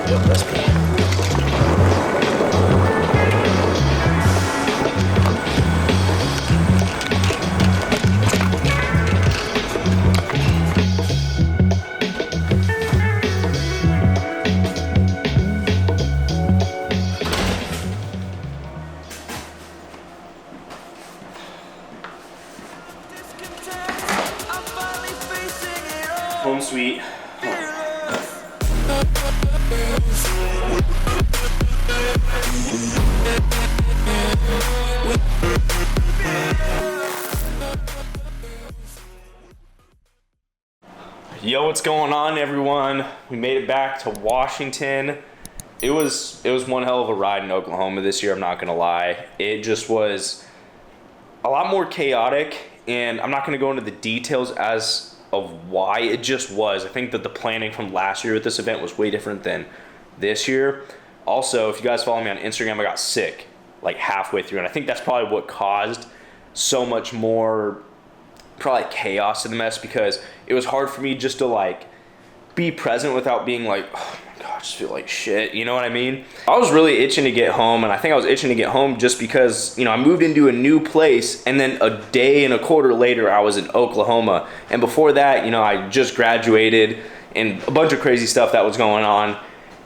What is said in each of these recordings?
Yep, that's me. Home sweet. Yo, what's going on, everyone? We made it back to Washington. It was one hell of a ride in Oklahoma this year, I'm not gonna lie. It just was a lot more chaotic, and I'm not gonna go into the details as of why. It just was. I think that the planning from last year with this event was way different than this year. Also, if you guys follow me on Instagram, I got sick like halfway through, and I think that's probably what caused so much more probably chaos in the mess, because it was hard for me just to like be present without being like, oh my god, I just feel like shit, you know what I mean? I was really itching to get home, and I think I was itching to get home just because, you know, I moved into a new place, and then a day and a quarter later I was in Oklahoma, and before that, you know, I just graduated and a bunch of crazy stuff that was going on.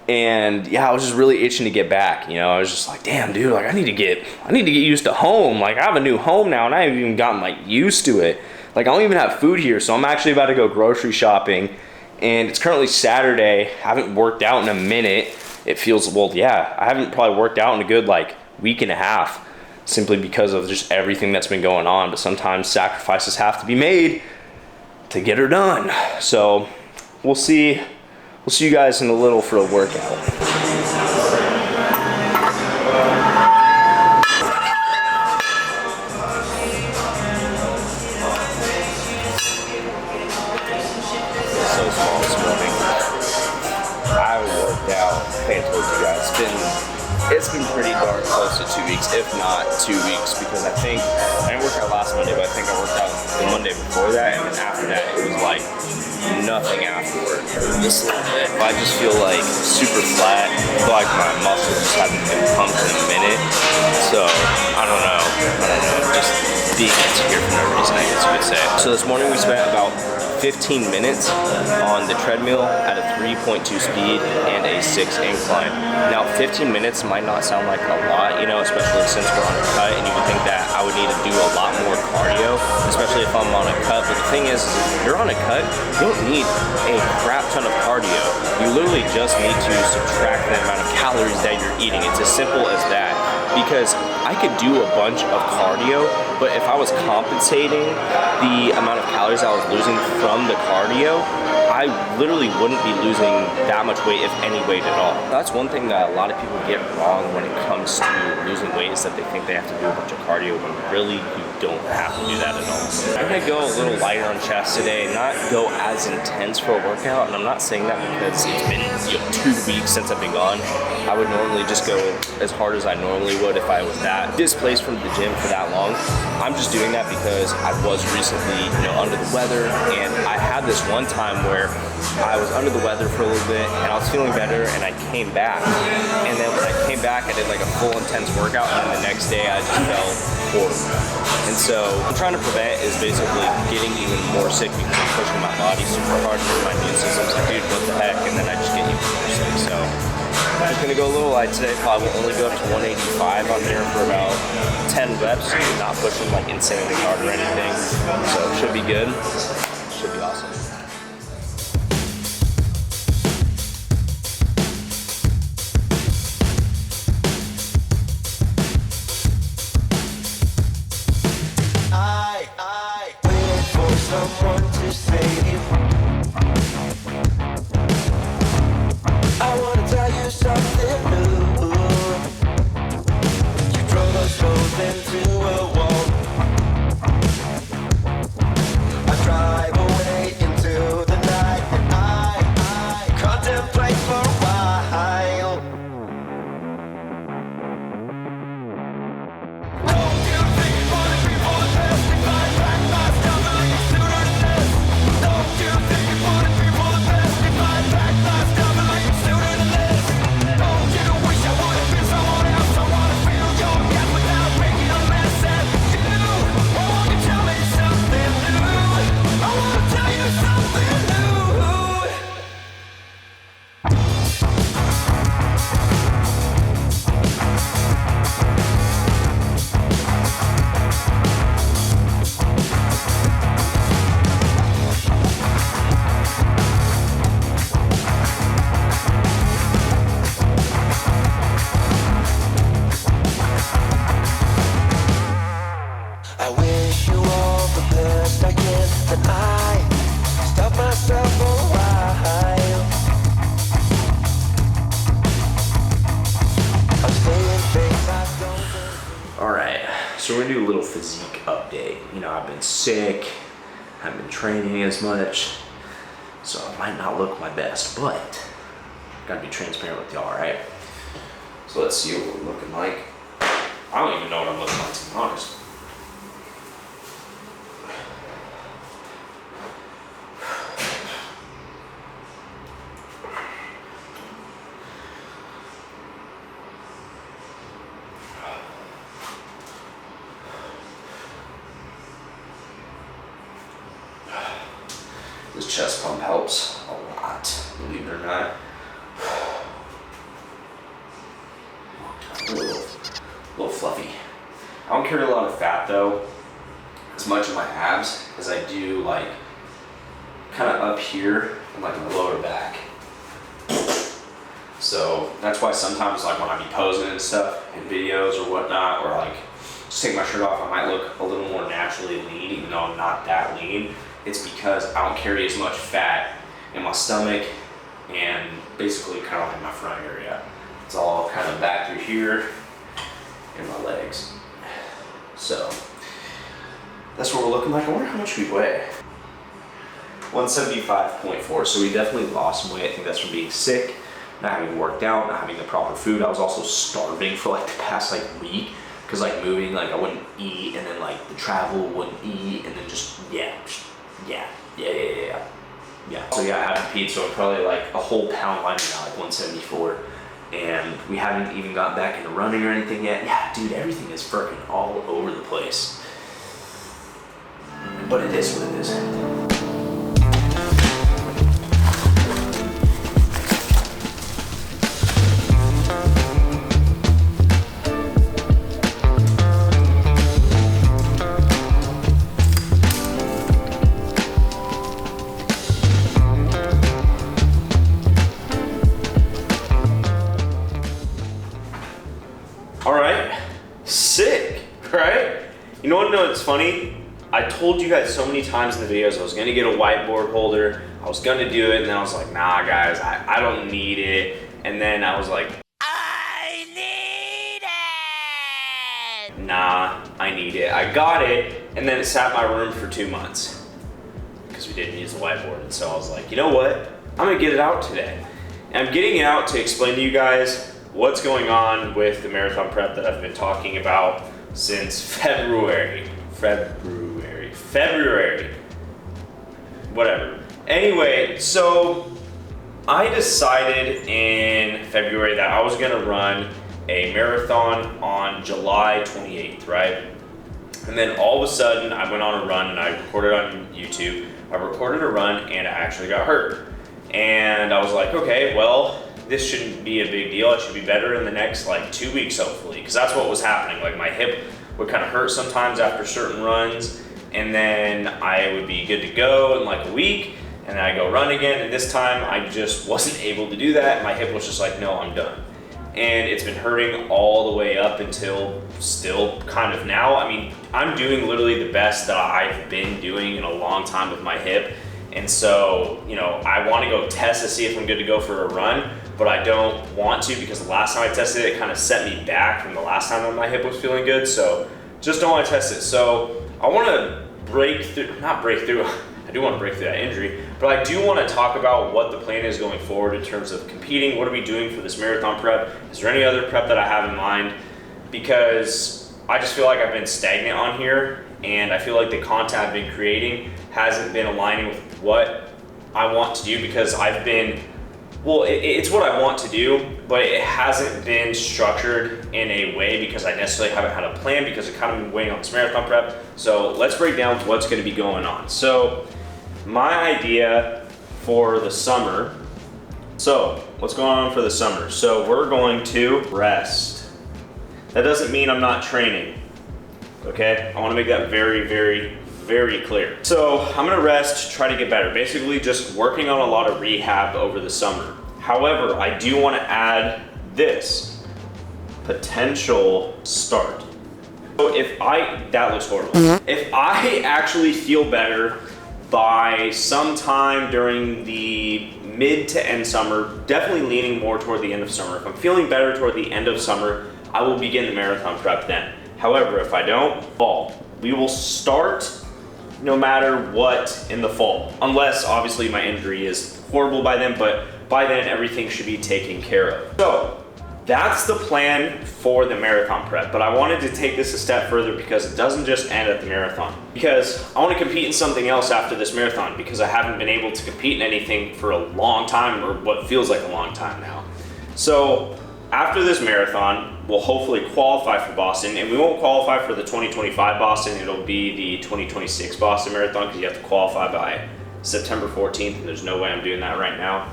And yeah, I was just really itching to get back. You know, I was just like, damn, dude, like I need to get used to home. Like I have a new home now, and I haven't even gotten like used to it. Like I don't even have food here, so I'm actually about to go grocery shopping. And it's currently Saturday. I haven't worked out in a minute. It feels, well, yeah, I haven't probably worked out in a good like week and a half, simply because of just everything that's been going on. But sometimes sacrifices have to be made to get her done. So we'll see. We'll see you guys in a little for a workout. It's been pretty darn close to 2 weeks, if not 2 weeks, because I think I didn't work out last Monday, but I think I worked out the Monday before that, and then after that it was like nothing afterward. Just a little bit. I just feel like super flat. I feel like my muscles just haven't been pumped in a minute. So I don't know. Just being insecure for no reason, I guess you could say. So this morning we spent about 15 minutes on the treadmill at a 3.2 speed and a 6 incline. Now 15 minutes might not sound like a lot, you know, especially since we're on a cut, and you would think that I would need to do a lot more cardio, especially if I'm on a cut. But the thing is, if you're on a cut, you don't need a crap ton of cardio. You literally just need to subtract the amount of calories that you're eating. It's as simple as that. Because I could do a bunch of cardio, but if I was compensating the amount of calories I was losing from the cardio, I literally wouldn't be losing that much weight, if any weight at all. That's one thing that a lot of people get wrong when it comes to losing weight, is that they think they have to do a bunch of cardio, when really you don't have to do that at all. I'm gonna go a little lighter on chest today, not go as intense for a workout, and I'm not saying that because it's been 2 weeks since I've been gone. I would normally just go as hard as I normally would if I was that displaced from the gym for that long. I'm just doing that because I was recently, you know, under the weather, and I had this one time where I was under the weather for a little bit, and I was feeling better, and I came back. And then when I came back, I did like a full intense workout, and then the next day I just felt horrible. And so what I'm trying to prevent is basically getting even more sick because I'm pushing my body super hard for my immune system's like, dude, what the heck? And then I just get even more sick. So I'm just gonna go a little light today. Probably will only go up to 185 on there for about 10 reps. Not pushing like insanely hard or anything. So it should be good. Should be awesome. Someone to save. I wanna tell you something new. You drove us both into a wall. I drive So we're gonna do a little physique update. You know, I've been sick, haven't been training as much, so I might not look my best, but gotta be transparent with y'all, right? So let's see what we're looking like. I don't even know what I'm looking like, to be honest. This chest pump helps a lot, believe it or not. A little fluffy. I don't carry a lot of fat though, as much in my abs as I do like kind of up here and like my lower back. So that's why sometimes like when I be posing and stuff in videos or whatnot, or like just take my shirt off, I might look a little more naturally lean, even though I'm not that lean. It's because I don't carry as much fat in my stomach and basically kind of like my front area. It's all kind of back through here in my legs. So that's what we're looking like. I wonder how much we weigh. 175.4, so we definitely lost some weight. I think that's from being sick, not having worked out, not having the proper food. I was also starving for like the past like week, because like moving, like I wouldn't eat, and then like the travel wouldn't eat, and then just yeah. So yeah, I haven't peed, so I'm probably like a whole pound lighter now, like 174. And we haven't even gotten back into running or anything yet. Yeah, dude, everything is freaking all over the place. But it is what it is. Sick, right? You know what's funny? I told you guys so many times in the videos I was gonna get a whiteboard holder, I was gonna do it, and then I was like, nah guys, I don't need it. And then I was like, I need it! Nah, I need it. I got it, and then it sat in my room for 2 months because we didn't use the whiteboard. And so I was like, you know what? I'm gonna get it out today. And I'm getting it out to explain to you guys what's going on with the marathon prep that I've been talking about since February, whatever. Anyway, so I decided in February that I was gonna run a marathon on July 28th, right? And then all of a sudden I went on a run and I recorded on YouTube. I recorded a run and I actually got hurt. And I was like, okay, well, this shouldn't be a big deal. I should be better in the next like 2 weeks, hopefully. Because that's what was happening. Like my hip would kind of hurt sometimes after certain runs. And then I would be good to go in like a week. And then I go run again. And this time I just wasn't able to do that. My hip was just like, no, I'm done. And it's been hurting all the way up until still kind of now. I mean, I'm doing literally the best that I've been doing in a long time with my hip. And so, you know, I want to go test to see if I'm good to go for a run, but I don't want to because the last time I tested it, it kind of set me back from the last time that my hip was feeling good. So just don't want to test it. So I want to not break through, I do want to break through that injury, but I do want to talk about what the plan is going forward in terms of competing. What are we doing for this marathon prep? Is there any other prep that I have in mind? Because I just feel like I've been stagnant on here, and I feel like the content I've been creating hasn't been aligning with what I want to do, because I've been, well, it's what I want to do, but it hasn't been structured in a way because I necessarily haven't had a plan, because I've kind of been waiting on this marathon prep. So let's break down what's going to be going on. So my idea for the summer, so what's going on for the summer? So we're going to rest. That doesn't mean I'm not training, okay? I want to make that very, very, very clear. So I'm gonna rest, try to get better. Basically just working on a lot of rehab over the summer. However, I do want to add this potential start. So that looks horrible. If I actually feel better by sometime during the mid to end summer, definitely leaning more toward the end of summer. If I'm feeling better toward the end of summer, I will begin the marathon prep then. However, if I don't, fall. We will start no matter what in the fall, unless obviously my injury is horrible by then, but by then everything should be taken care of. So that's the plan for the marathon prep, but I wanted to take this a step further because it doesn't just end at the marathon. Because I want to compete in something else after this marathon, because I haven't been able to compete in anything for a long time, or what feels like a long time now. So after this marathon, we'll hopefully qualify for Boston, and we won't qualify for the 2025 Boston, it'll be the 2026 Boston Marathon, because you have to qualify by September 14th, and there's no way I'm doing that right now.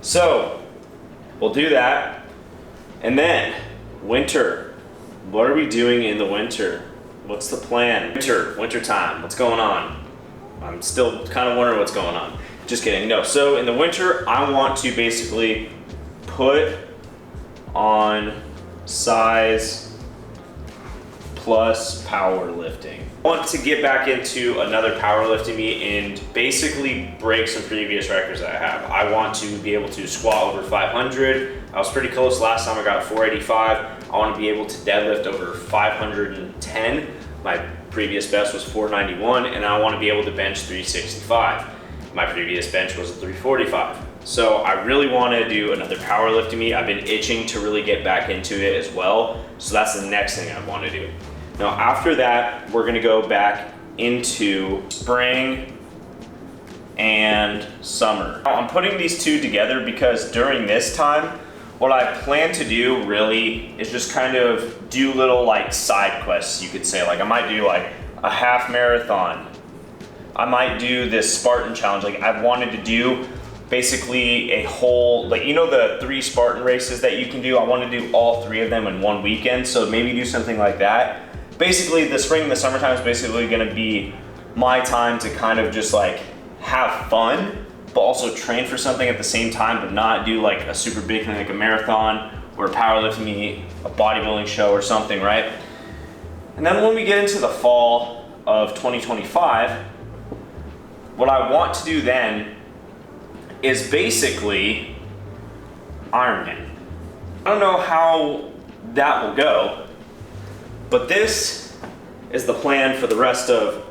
So we'll do that. And then winter, what are we doing in the winter? What's the plan? Winter time, what's going on? I'm still kind of wondering what's going on. Just kidding, no. So in the winter, I want to basically put on size plus powerlifting. I want to get back into another powerlifting meet and basically break some previous records that I have. I want to be able to squat over 500. I was pretty close last time, I got 485. I want to be able to deadlift over 510. My previous best was 491, and I want to be able to bench 365. My previous bench was 345. So I really want to do another powerlifting meet. I've been itching to really get back into it as well. So that's the next thing I want to do. Now after that, we're going to go back into spring and summer. Now, I'm putting these two together because during this time, what I plan to do really is just kind of do little like side quests, you could say. Like I might do like a half marathon. I might do this Spartan challenge. Like I've wanted to do basically a whole, like, you know, the 3 Spartan races that you can do. I want to do all 3 of them in one weekend. So maybe do something like that. Basically the spring and the summertime is basically going to be my time to kind of just like have fun, but also train for something at the same time, but not do like a super big thing like a marathon or a powerlifting meet, a bodybuilding show or something, right? And then when we get into the fall of 2025, what I want to do then is basically Ironman. I don't know how that will go, but this is the plan for the rest of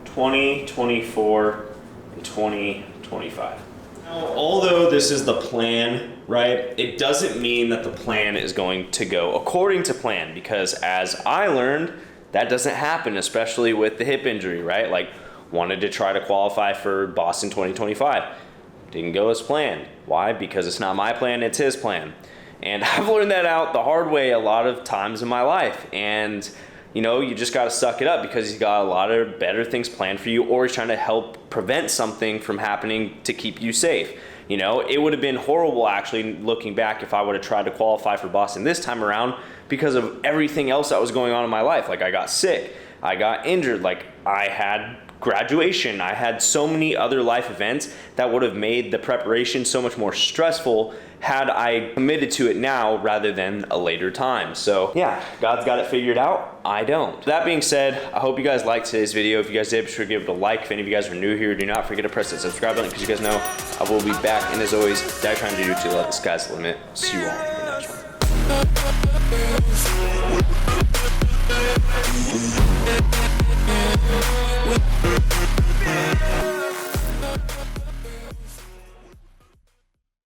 2024 and 2025. Now, although this is the plan, right, it doesn't mean that the plan is going to go according to plan, because as I learned, that doesn't happen, especially with the hip injury, right? Like, wanted to try to qualify for Boston 2025. Didn't go as planned. Why? Because it's not my plan, it's his plan. And I've learned that out the hard way a lot of times in my life. And you know, you just gotta suck it up, because he's got a lot of better things planned for you, or he's trying to help prevent something from happening to keep you safe. You know, it would have been horrible actually looking back if I would have tried to qualify for Boston this time around, because of everything else that was going on in my life. Like I got sick, I got injured, like I had graduation, I had so many other life events that would have made the preparation so much more stressful had I committed to it now rather than a later time. So yeah, God's got it figured out, I don't. That being said, I hope you guys liked today's video. If you guys did, be sure to give it a like. If any of you guys are new here, do not forget to press that subscribe button, because you guys know I will be back. And as always, that I'm trying to do to let the sky's the limit. See you all in the next one.